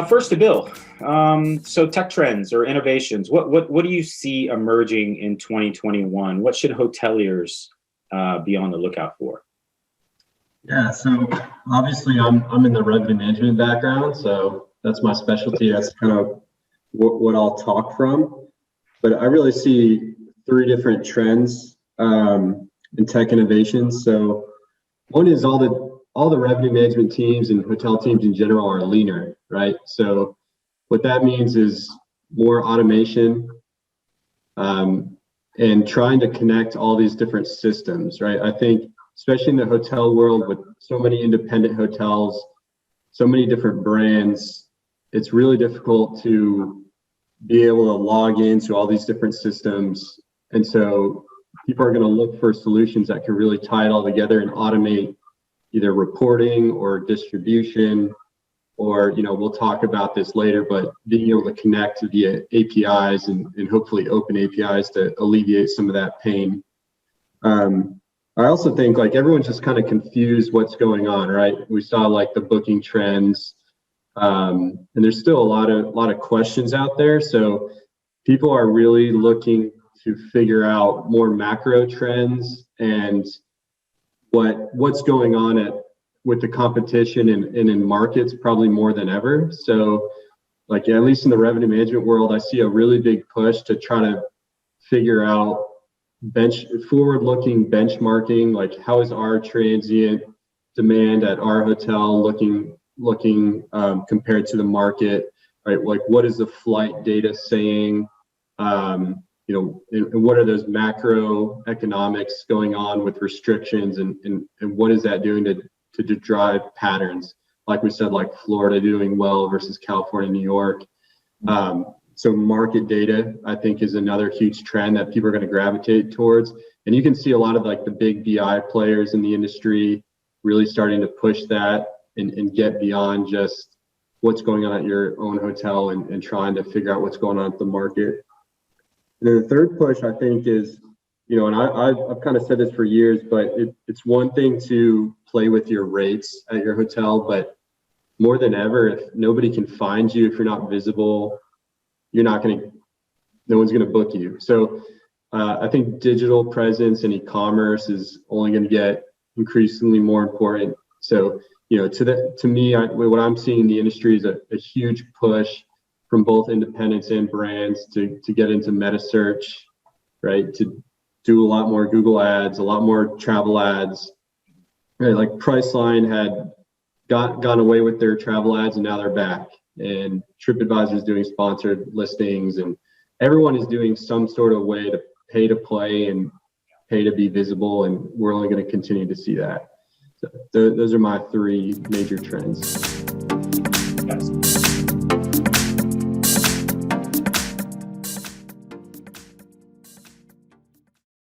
First to Bill. So tech trends or innovations, what do you see emerging in 2021? What should hoteliers be on the lookout for? Yeah, so obviously I'm in the revenue management background, so that's my specialty. That's kind of what I'll talk from. But I really see three different trends in tech innovations. So one is all the revenue management teams and hotel teams in general are leaner, right? So what that means is more automation and trying to connect all these different systems, right? I think especially in the hotel world with so many independent hotels, so many different brands, it's really difficult to be able to log into all these different systems. And so people are going to look for solutions that can really tie it all together and automate either reporting or distribution, or, we'll talk about this later, but being able to connect via APIs and hopefully open APIs to alleviate some of that pain. I also think everyone's just kind of confused what's going on, right? We saw the booking trends, and there's still a lot of questions out there. So people are really looking to figure out more macro trends and what's going on with the competition and in markets probably more than ever. So at least in the revenue management world, I see a really big push to try to figure out forward-looking benchmarking, how is our transient demand at our hotel looking compared to the market, right? What is the flight data saying? And what are those macroeconomics going on with restrictions, and what is that doing to drive patterns? Like we said, Florida doing well versus California, New York. So market data, I think, is another huge trend that people are going to gravitate towards. And you can see a lot of the big BI players in the industry really starting to push that and get beyond just what's going on at your own hotel and trying to figure out what's going on at the market. And then the third push, I think, is, and I've kind of said this for years, but it's one thing to play with your rates at your hotel, but more than ever, if nobody can find you, if you're not visible, no one's going to book you. So I think digital presence and e-commerce is only going to get increasingly more important. So, to me, what I'm seeing in the industry is a huge push from both independents and brands to get into meta search, right? To do a lot more Google ads, a lot more travel ads, right? Priceline had gone away with their travel ads and now they're back. And TripAdvisor is doing sponsored listings, and everyone is doing some sort of way to pay to play and pay to be visible, and we're only going to continue to see that. So those are my three major trends.